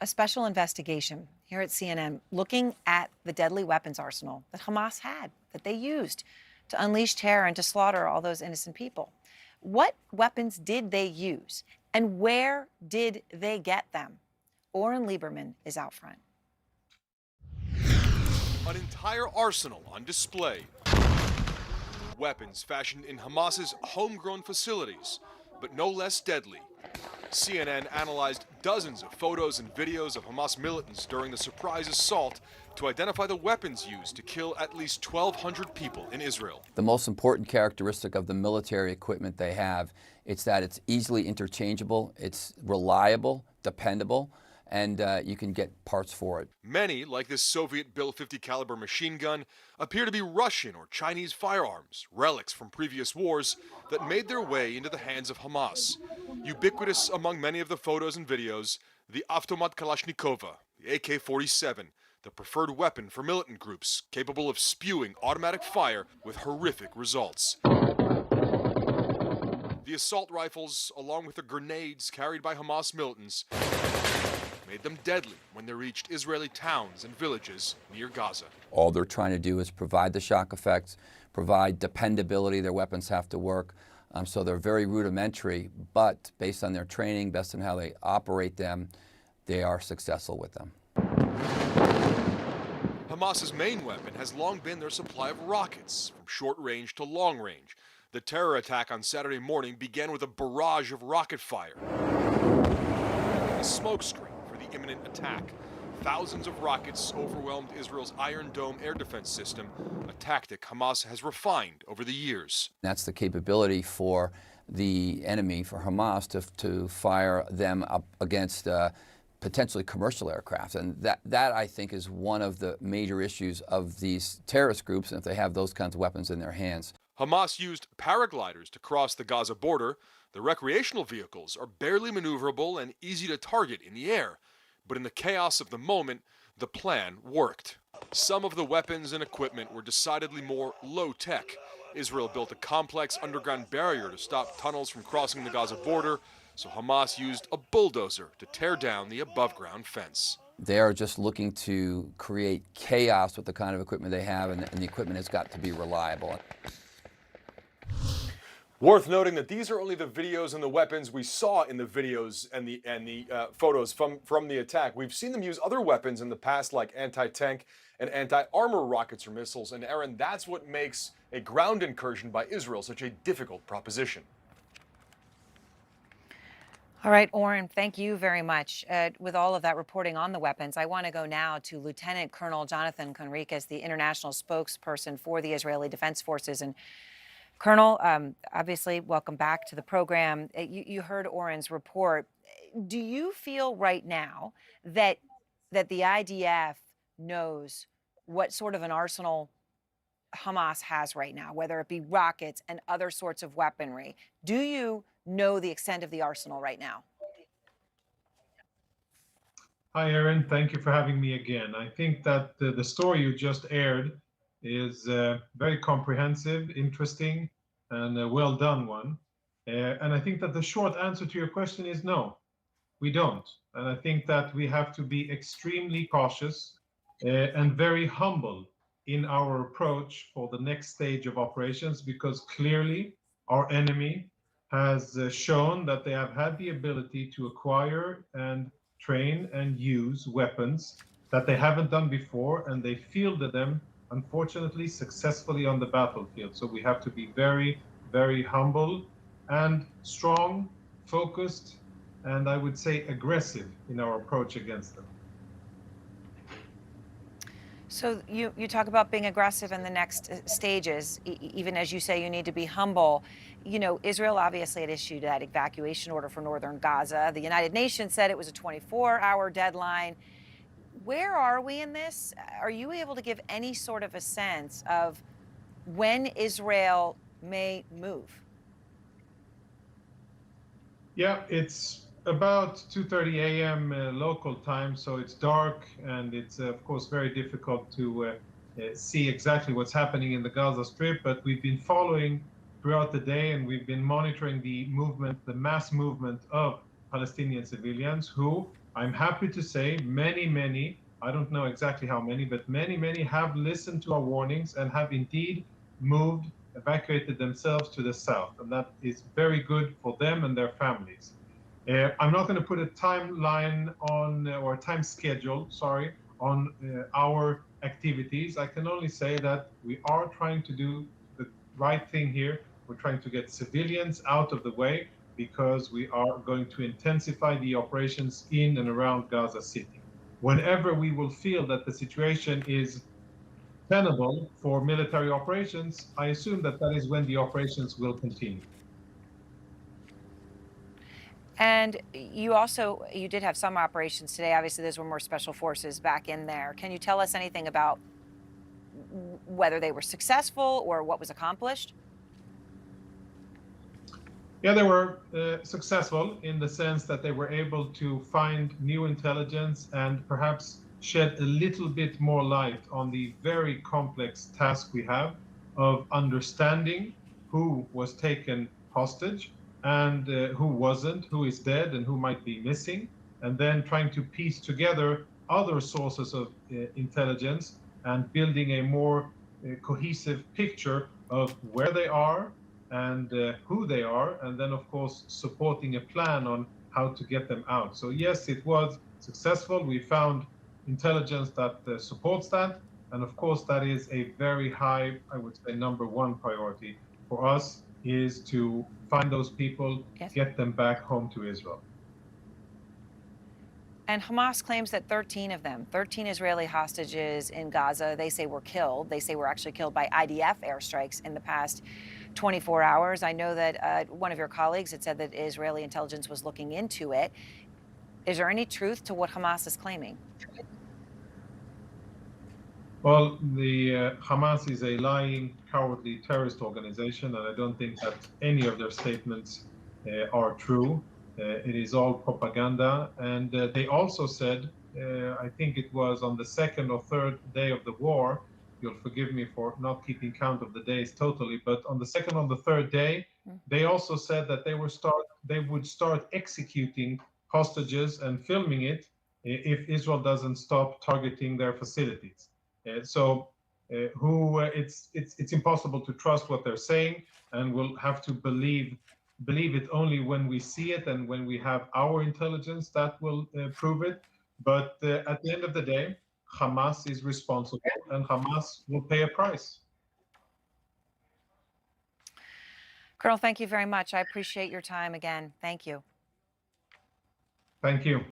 a special investigation here at CNN looking at the deadly weapons arsenal that Hamas had, that they used to unleash terror and to slaughter all those innocent people. What weapons did they use, and where did they get them? Oren Lieberman is out front. An entire arsenal on display. Weapons fashioned in Hamas's homegrown facilities, but no less deadly. CNN analyzed dozens of photos and videos of Hamas militants during the surprise assault to identify the weapons used to kill at least 1,200 people in Israel. The most important characteristic of the military equipment they have, it's that it's easily interchangeable, it's reliable, dependable, and you can get parts for it. Many, like this Soviet-built 50 caliber machine gun, appear to be Russian or Chinese firearms, relics from previous wars that made their way into the hands of Hamas. Ubiquitous among many of the photos and videos, the Avtomat Kalashnikova, the AK-47, the preferred weapon for militant groups capable of spewing automatic fire with horrific results. The assault rifles, along with the grenades carried by Hamas militants, made them deadly when they reached Israeli towns and villages near Gaza. All they're trying to do is provide the shock effects, provide dependability. Their weapons have to work. So they're very rudimentary, but based on their training, based on how they operate them, they are successful with them. Hamas's main weapon has long been their supply of rockets, from short range to long range. The terror attack on Saturday morning began with a barrage of rocket fire, a smokescreen for the imminent attack. Thousands of rockets overwhelmed Israel's Iron Dome air defense system, a tactic Hamas has refined over the years. That's the capability for the enemy, for Hamas, to fire them up against potentially commercial aircraft. And that, I think, is one of the major issues of these terrorist groups, and if they have those kinds of weapons in their hands. Hamas used paragliders to cross the Gaza border. The recreational vehicles are barely maneuverable and easy to target in the air. But in the chaos of the moment, the plan worked. Some of the weapons and equipment were decidedly more low-tech. Israel built a complex underground barrier to stop tunnels from crossing the Gaza border, so Hamas used a bulldozer to tear down the above-ground fence. They are just looking to create chaos with the kind of equipment they have, and the equipment has got to be reliable. Worth noting that these are only the videos and the weapons we saw in the videos and the photos from the attack. We've seen them use other weapons in the past, like anti-tank and anti-armor rockets or missiles. And Aaron, that's what makes a ground incursion by Israel such a difficult proposition. All right, Oren, thank you very much. With all of that reporting on the weapons, I want to go now to Lieutenant Colonel Jonathan Conricus, the international spokesperson for the Israeli Defense Forces. And Colonel, obviously, welcome back to the program. You heard Oren's report. Do you feel right now that the IDF knows what sort of an arsenal Hamas has right now, whether it be rockets and other sorts of weaponry? Do you know the extent of the arsenal right now? Hi, Aaron. Thank you for having me again. I think that the story you just aired is very comprehensive, interesting, and a well done one. And I think that the short answer to your question is no, we don't. And I think that we have to be extremely cautious and very humble in our approach for the next stage of operations, because clearly our enemy has shown that they have had the ability to acquire and train and use weapons that they haven't done before, and they fielded them, unfortunately, successfully on the battlefield. So we have to be very, very humble and strong, focused, and I would say aggressive in our approach against them. So you talk about being aggressive in the next stages, even as you say you need to be humble. You know, Israel obviously had issued that evacuation order for northern Gaza. The United Nations said it was a 24-hour deadline. Where are we in this? Are you able to give any sort of a sense of when Israel may move? Yeah, it's about 2:30 a.m. Local time, so it's dark, and it's of course very difficult to see exactly what's happening in the Gaza Strip, but we've been following throughout the day, and we've been monitoring the movement, the mass movement of Palestinian civilians who I'm happy to say many, I don't know exactly how many, but many have listened to our warnings and have indeed moved, evacuated themselves to the south. And that is very good for them and their families. I'm not going to put a timeline on, or a time schedule, sorry, on our activities. I can only say that we are trying to do the right thing here. We're trying to get civilians out of the way because we are going to intensify the operations in and around Gaza City. Whenever we will feel that the situation is tenable for military operations, I assume that that is when the operations will continue. And you did have some operations today. Obviously, those were more special forces back in there. Can you tell us anything about whether they were successful or what was accomplished? Yeah, they were successful in the sense that they were able to find new intelligence and perhaps shed a little bit more light on the very complex task we have of understanding who was taken hostage and who wasn't, who is dead and who might be missing, and then trying to piece together other sources of intelligence and building a more cohesive picture of where they are and who they are, and then, of course, supporting a plan on how to get them out. So, yes, it was successful. We found intelligence that supports that. And of course, that is a very high, I would say, number one priority for us is to find those people, Yes. get them back home to Israel. And Hamas claims that 13 of them, 13 Israeli hostages in Gaza, they say were killed. They say were actually killed by IDF airstrikes in the past 24 hours. I know that one of your colleagues had said that Israeli intelligence was looking into it. Is there any truth to what Hamas is claiming? Well, the Hamas is a lying, cowardly terrorist organization, and I don't think that any of their statements are true. It is all propaganda. And they also said, I think it was on the second or third day of the war, you'll forgive me for not keeping count of the days totally, but on the second or the third day, they also said that they would start executing hostages and filming it if Israel doesn't stop targeting their facilities. It's impossible to trust what they're saying, and we'll have to believe it only when we see it and when we have our intelligence that will prove it. But at the end of the day, Hamas is responsible, and Hamas will pay a price. Colonel, thank you very much. I appreciate your time again. Thank you. Thank you.